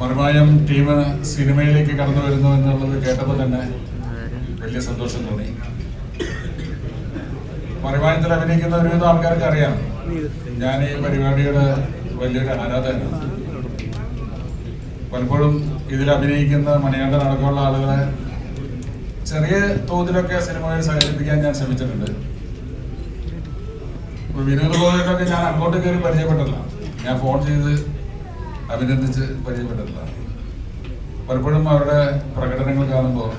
മറിമായം team സിനിമയിലേക്ക് കടന്നു വരുന്നു എന്നുള്ളത് കേട്ടപ്പോൾ തന്നെ വലിയ സന്തോഷം തോന്നി. മറിമായത്തിൽ അഭിനയിക്കുന്ന ഒരുവിധം ആൾക്കാർക്ക് അറിയാം, ഞാൻ ഈ പരിപാടിയുടെ വലിയൊരു ആരാധകനാണ്. പലപ്പോഴും ഇതിൽ അഭിനയിക്കുന്ന മണികണ്ഠൻ അടക്കമുള്ള ആളുകളെ ചെറിയ തോതിലൊക്കെ സിനിമയിൽ സഹകരിപ്പിക്കാൻ ഞാൻ ശ്രമിച്ചിട്ടുണ്ട്. വിനോദ് ഗോപിയൊക്കെ ഞാൻ അങ്ങോട്ട് കയറി പരിചയപ്പെട്ടില്ല, ഞാൻ ഫോൺ ചെയ്ത് അഭിനന്ദിച്ച് പരിചയപ്പെട്ടിട്ടില്ല. പലപ്പോഴും അവരുടെ പ്രകടനങ്ങൾ കാണുമ്പോൾ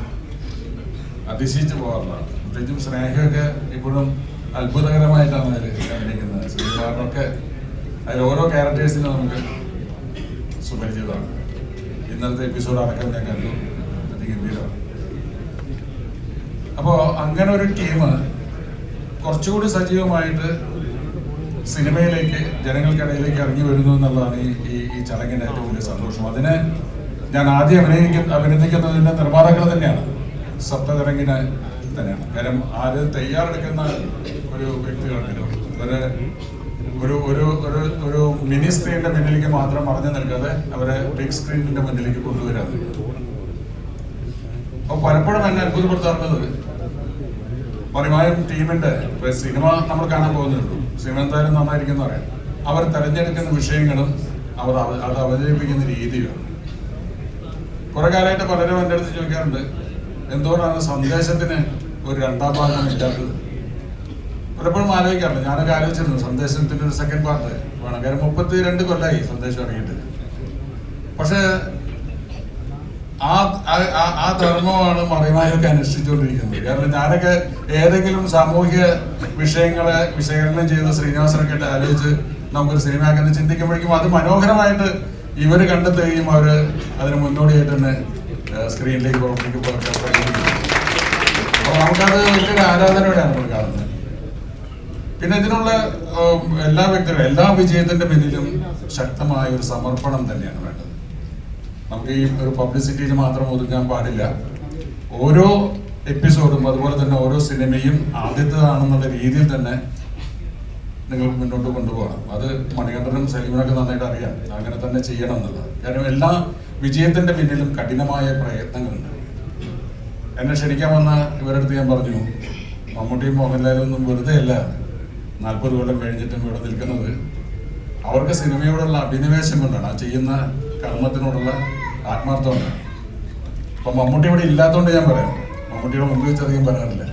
അതിശയിച്ച് പോകാറുള്ളതാണ്. പ്രത്യേകിച്ചും സ്നേഹമൊക്കെ ഇപ്പോഴും അത്ഭുതകരമായിട്ടാണ് അതിൽ അഭിനയിക്കുന്നത്. ശ്രീകുമാറിനൊക്കെ അതിൽ ഓരോ ക്യാരക്ടേഴ്സിനും നമുക്ക് സുപരിചിതമാണ്. ഇന്നലത്തെ എപ്പിസോഡ് അടക്കം ഞാൻ കണ്ടു, അതിഗംഭീരമാണ്. അപ്പോൾ അങ്ങനെ ഒരു ടീം കുറച്ചുകൂടി സജീവമായിട്ട് സിനിമയിലേക്ക് ജനങ്ങൾക്കിടയിലേക്ക് ഇറങ്ങി വരുന്നു എന്നുള്ളതാണ് ഈ ചടങ്ങിൻ്റെ ഏറ്റവും വലിയ സന്തോഷം. അതിനെ ഞാൻ ആദ്യം അഭിനന്ദിക്കുന്നതിൻ്റെ നിർമ്മാതാക്കൾ തന്നെയാണ്, സപ്തതരംഗിനെ തന്നെയാണ്. കാര്യം ആര് തയ്യാറെടുക്കുന്ന ഒരു വ്യക്തികളുണ്ടല്ലോ, ഒരു മിനി സ്ക്രീനിന്റെ മുന്നിലേക്ക് മാത്രം മറഞ്ഞു നിൽക്കാതെ അവരെ ബിഗ് സ്ക്രീനിന്റെ മുന്നിലേക്ക് കൊണ്ടുവരാതെ. അപ്പോൾ പലപ്പോഴും എന്നെ അത്ഭുതപ്പെടുത്താറുള്ളത് മറിമായം ടീമിന്റെ സിനിമ നമ്മൾ കാണാൻ പോകുന്നുള്ളൂ, സിനിമ എന്തായാലും നന്നായിരിക്കും പറയാം, അവർ തെരഞ്ഞെടുക്കുന്ന വിഷയങ്ങളും അത് അവതരിപ്പിക്കുന്ന രീതിയാണ്. കുറെ കാലമായിട്ട് പലരും എൻ്റെ അടുത്ത് ചോദിക്കാറുണ്ട്, എന്തുകൊണ്ടാണ് സന്ദേശത്തിന് ഒരു രണ്ടാം ഭാഗം ഇല്ലാത്തത്. പലപ്പോഴും ആലോചിക്കാറുണ്ട്, ഞാനൊക്കെ ആലോചിച്ചിരുന്നു സന്ദേശത്തിന്റെ ഒരു സെക്കൻഡ് പാർട്ട് വേണം. കാര്യം 32 കൊല്ലമായി സന്ദേശം ഇറങ്ങിയിട്ട്. പക്ഷെ ആ ധർമ്മമാണ് മറിമായൊക്കെ അനുഷ്ഠിച്ചുകൊണ്ടിരിക്കുന്നത്. കാരണം ഞാനൊക്കെ ഏതെങ്കിലും സാമൂഹ്യ വിഷയങ്ങളെ വിശകലനം ചെയ്ത് ശ്രീനിവാസനൊക്കെ ആയിട്ട് ആലോചിച്ച് നമുക്കൊരു സിനിമയാക്കുന്ന ചിന്തിക്കുമ്പോഴേക്കും അത് മനോഹരമായിട്ട് ഇവർ കണ്ടെത്തുകയും അവർ അതിന് മുന്നോടിയായിട്ട് തന്നെ സ്ക്രീനിലേക്ക് പ്രവർത്തിക്കും. അപ്പോൾ നമുക്കത് വലിയൊരു ആരാധനയോടെയാണ് നമ്മൾ കാണുന്നത്. പിന്നെ ഇതിനുള്ള എല്ലാ വ്യക്തികളും എല്ലാ വിജയത്തിന്റെ പിന്നിലും ശക്തമായ ഒരു സമർപ്പണം തന്നെയാണ് വേണ്ടത്. നമുക്ക് ഈ ഒരു പബ്ലിസിറ്റിയിൽ മാത്രം ഒതുങ്ങാൻ പാടില്ല. ഓരോ എപ്പിസോഡും അതുപോലെ തന്നെ ഓരോ സിനിമയും ആദ്യത്തേതാണെന്നുള്ള രീതിയിൽ തന്നെ നിങ്ങൾ മുന്നോട്ട് കൊണ്ടുപോകണം. അത് മണികണ്ഠനും സലീമിനൊക്കെ നന്നായിട്ട് അറിയാം, അങ്ങനെ തന്നെ ചെയ്യണം എന്നുള്ളത്. കാരണം എല്ലാ വിജയത്തിന്റെ പിന്നിലും കഠിനമായ പ്രയത്നങ്ങളുണ്ട്. എന്നെ ക്ഷണിക്കാൻ വന്ന ഇവരുടെ അടുത്ത് ഞാൻ പറഞ്ഞു, മമ്മൂട്ടിയും മോഹൻലാലും ഒന്നും വെറുതെ അല്ല 40 കൊല്ലം കഴിഞ്ഞിട്ടും ഇവിടെ നിൽക്കുന്നത്. അവർക്ക് സിനിമയോടുള്ള അഭിനിവേശം കൊണ്ടാണ്, ആ ചെയ്യുന്ന കർമ്മത്തിനോടുള്ള ആത്മാർത്ഥം കൊണ്ടാണ്. അപ്പം മമ്മൂട്ടി ഇവിടെ ഇല്ലാത്തതുകൊണ്ട് ഞാൻ പറയാം, മമ്മൂട്ടിയുടെ മുമ്പ് വെച്ചധികം പറയാറില്ല.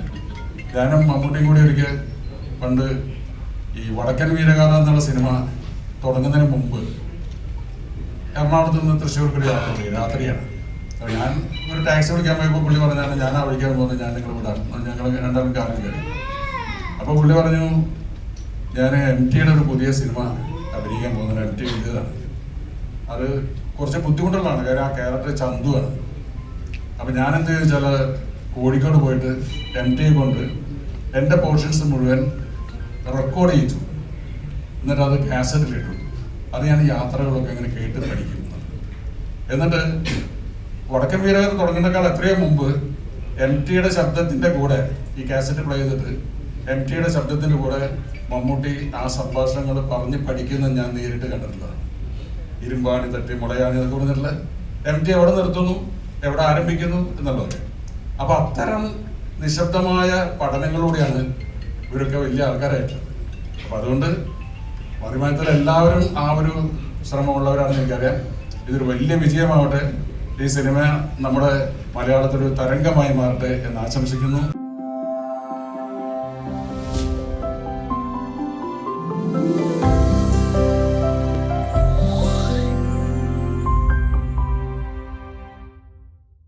ഞാനും മമ്മൂട്ടിയും കൂടി ഒരിക്കൽ പണ്ട് ഈ വടക്കൻ വീരഗാഥ എന്നുള്ള സിനിമ തുടങ്ങുന്നതിന് മുമ്പ് എറണാകുളത്ത് നിന്ന് തൃശ്ശൂർക്കൊരു രാത്രിയാണ്. അപ്പോൾ ഞാൻ ഒരു ടാക്സി വിളിക്കാൻ പോയപ്പോൾ പുള്ളി പറഞ്ഞാണ്, ഞാൻ ആ വിളിക്കാൻ പോകുന്നത്, ഞാൻ നിങ്ങൾ വിടാം, ഞങ്ങൾ രണ്ടാളും കാറിൽ കയറി. അപ്പോൾ പുള്ളി പറഞ്ഞു, ഞാൻ MT യുടെ ഒരു പുതിയ സിനിമ അഭിനയിക്കാൻ പോകുന്നത്. MT എഴുതിയതാണ്, അത് കുറച്ച് ബുദ്ധിമുട്ടുള്ളതാണ്, കാര്യം ആ ക്യാരക്ടർ ചന്തുവാണ്. അപ്പം ഞാനെന്ത് ചോദിച്ചാൽ കോഴിക്കോട് പോയിട്ട് MT കൊണ്ട് എൻ്റെ പോർഷൻസ് മുഴുവൻ റെക്കോർഡ് ചെയ്യിച്ചു, എന്നിട്ട് അത് കാസറ്റിലിട്ടു. അത് ഞാൻ യാത്രകളൊക്കെ ഇങ്ങനെ കേട്ട് പഠിക്കുന്നത്. എന്നിട്ട് വടക്കൻ വീരഗാഥ തുടങ്ങുന്നേക്കാൾ എത്രയോ മുമ്പ് MT യുടെ ശബ്ദത്തിൻ്റെ കൂടെ ഈ കാസറ്റ് പ്ലേ ചെയ്തിട്ട് MT യുടെ ശബ്ദത്തിൻ്റെ കൂടെ മമ്മൂട്ടി ആ സംഭാഷണങ്ങൾ പറഞ്ഞ് പഠിക്കുന്നത് ഞാൻ നേരിട്ട് കണ്ടിട്ടുള്ളതാണ്. ഇരുമ്പാണി തട്ടി മുളയാണി എന്നൊക്കെ പറഞ്ഞിട്ടുള്ള MT എവിടെ നിർത്തുന്നു, എവിടെ ആരംഭിക്കുന്നു എന്നുള്ളത്. അപ്പൊ അത്തരം നിശബ്ദമായ പഠനങ്ങളിലൂടെയാണ് ഇവരൊക്കെ വലിയ ആൾക്കാരായിട്ടുള്ളത്. അപ്പൊ അതുകൊണ്ട് മറിമായത്തിൽ എല്ലാവരും ആ ഒരു ശ്രമമുള്ളവരാണെന്ന് എനിക്കറിയാം. ഇതൊരു വലിയ വിജയമാവട്ടെ, ഈ സിനിമ നമ്മുടെ മലയാളത്തിലൊരു തരംഗമായി മാറട്ടെ എന്ന് ആശംസിക്കുന്നു.